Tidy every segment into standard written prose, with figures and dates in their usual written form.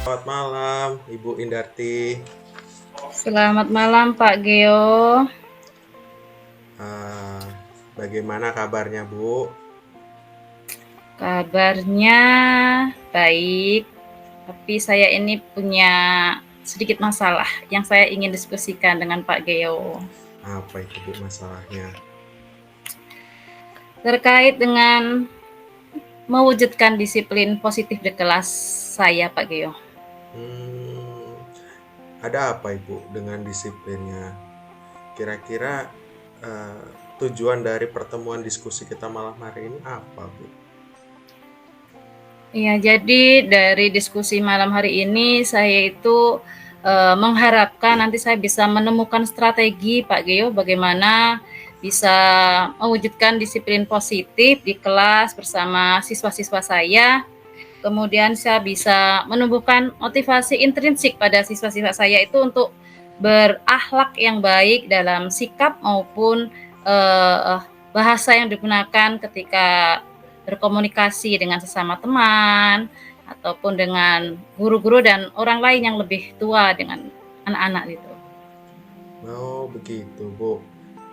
Selamat malam, Ibu Indarti. Selamat malam Pak Geo. Bagaimana kabarnya, Bu? Kabarnya baik, tapi saya ini punya sedikit masalah yang saya ingin diskusikan dengan Pak Geo. Apa itu, Bu, masalahnya? Terkait dengan mewujudkan disiplin positif di kelas saya, Pak Geo. Ada apa, Ibu, dengan disiplinnya? Kira-kira tujuan dari pertemuan diskusi kita malam hari ini apa, Bu? Iya, jadi dari diskusi malam hari ini saya itu mengharapkan nanti saya bisa menemukan strategi Pak Geo bagaimana bisa mewujudkan disiplin positif di kelas bersama siswa-siswa saya. Kemudian saya bisa menumbuhkan motivasi intrinsik pada siswa-siswa saya itu untuk berakhlak yang baik dalam sikap maupun bahasa yang digunakan ketika berkomunikasi dengan sesama teman ataupun dengan guru-guru dan orang lain yang lebih tua dengan anak-anak gitu. Oh, begitu, Bu.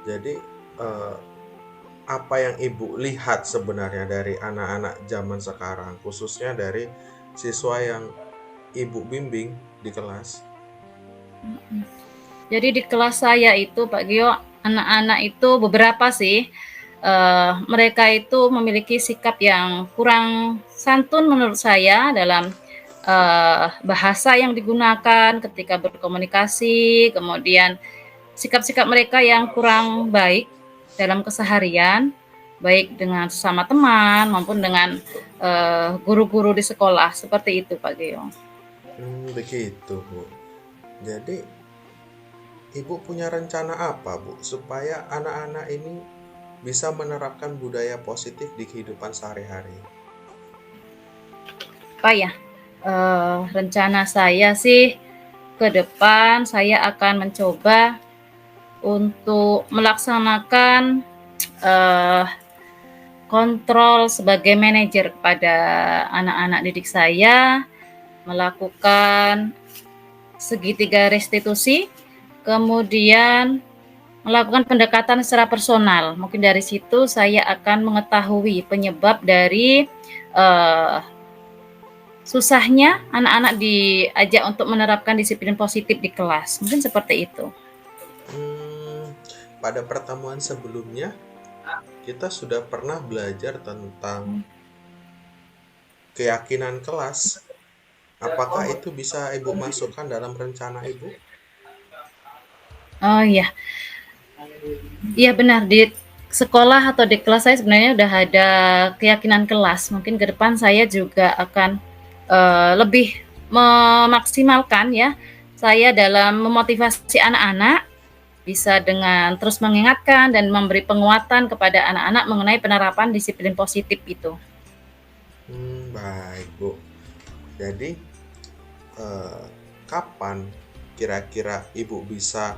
Jadi, apa yang Ibu lihat sebenarnya dari anak-anak zaman sekarang, khususnya dari siswa yang Ibu bimbing di kelas? Jadi di kelas saya itu Pak Gio, anak-anak itu beberapa sih, mereka itu memiliki sikap yang kurang santun menurut saya dalam bahasa yang digunakan ketika berkomunikasi, kemudian sikap-sikap mereka yang kurang baik dalam keseharian, baik dengan sesama teman maupun dengan guru-guru di sekolah, seperti itu Pak Gio. Begitu, Bu. Jadi, Ibu punya rencana apa, Bu, supaya anak-anak ini bisa menerapkan budaya positif di kehidupan sehari-hari? Apa ya? Rencana saya sih ke depan saya akan mencoba untuk melaksanakan kontrol sebagai manajer kepada anak-anak didik saya, melakukan segitiga restitusi, kemudian melakukan pendekatan secara personal. Mungkin dari situ saya akan mengetahui penyebab dari susahnya anak-anak diajak untuk menerapkan disiplin positif di kelas. Mungkin seperti itu. Pada pertemuan sebelumnya, kita sudah pernah belajar tentang keyakinan kelas. Apakah itu bisa Ibu masukkan dalam rencana Ibu? Oh iya, iya benar, di sekolah atau di kelas saya sebenarnya udah ada keyakinan kelas. Mungkin ke depan saya juga akan lebih memaksimalkan ya saya dalam memotivasi anak-anak bisa dengan terus mengingatkan dan memberi penguatan kepada anak-anak mengenai penerapan disiplin positif itu. Baik, Bu. Jadi, kapan kira-kira Ibu bisa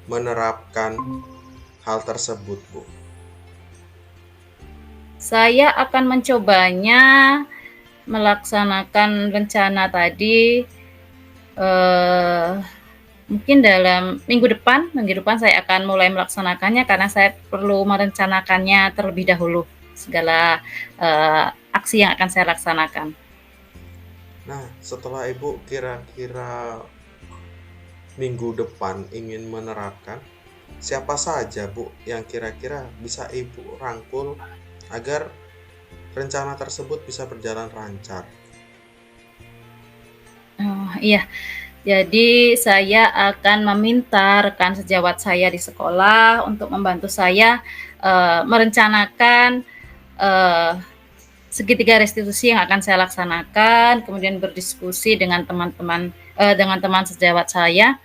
menerapkan hal tersebut, Bu? Saya akan mencobanya melaksanakan rencana tadi mungkin dalam minggu depan saya akan mulai melaksanakannya karena saya perlu merencanakannya terlebih dahulu. segala aksi yang akan saya laksanakan. Nah, setelah Ibu kira-kira minggu depan ingin menerapkan, siapa saja Bu yang kira-kira bisa Ibu rangkul agar rencana tersebut bisa berjalan lancar? Iya, jadi saya akan meminta rekan sejawat saya di sekolah untuk membantu saya merencanakan uh, segitiga restitusi yang akan saya laksanakan, kemudian berdiskusi dengan dengan teman sejawat saya,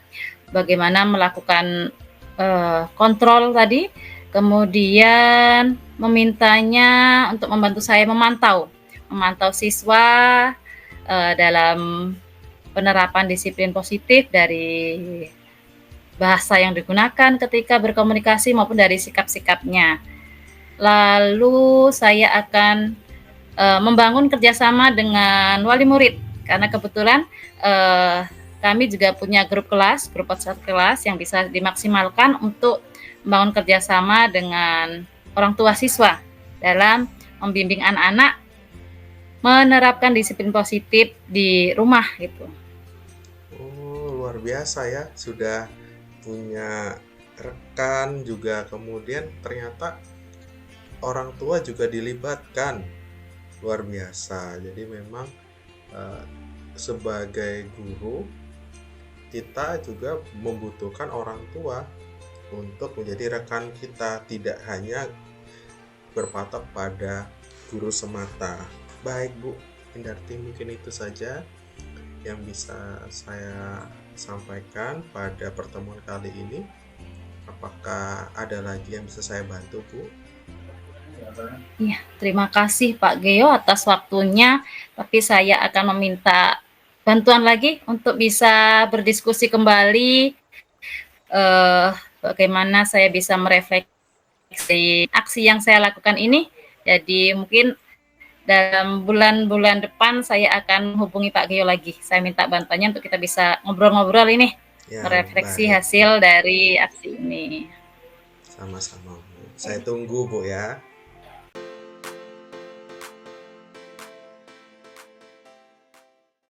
bagaimana melakukan kontrol tadi, kemudian memintanya untuk membantu saya memantau siswa dalam penerapan disiplin positif dari bahasa yang digunakan ketika berkomunikasi maupun dari sikap-sikapnya. Lalu saya akan membangun kerjasama dengan wali murid, karena kebetulan kami juga punya grup WhatsApp kelas yang bisa dimaksimalkan untuk membangun kerjasama dengan orang tua siswa dalam membimbing anak-anak menerapkan disiplin positif di rumah gitu. Oh, luar biasa ya, sudah punya rekan juga, kemudian ternyata orang tua juga dilibatkan. Luar biasa. Jadi memang eh, sebagai guru kita juga membutuhkan orang tua untuk menjadi rekan kita, tidak hanya berpatok pada guru semata. Baik Bu Indarti, mungkin itu saja yang bisa saya sampaikan pada pertemuan kali ini. Apakah ada lagi yang bisa saya bantu, Bu? Iya, terima kasih Pak Geo atas waktunya, tapi saya akan meminta bantuan lagi untuk bisa berdiskusi kembali bagaimana saya bisa merefleksi aksi yang saya lakukan ini. Jadi mungkin dalam bulan-bulan depan saya akan hubungi Pak Geo lagi. Saya minta bantuannya untuk kita bisa ngobrol-ngobrol ini, Ya, merefleksi baik. hasil dari aksi ini. Sama-sama, Bu. Saya tunggu, Bu ya.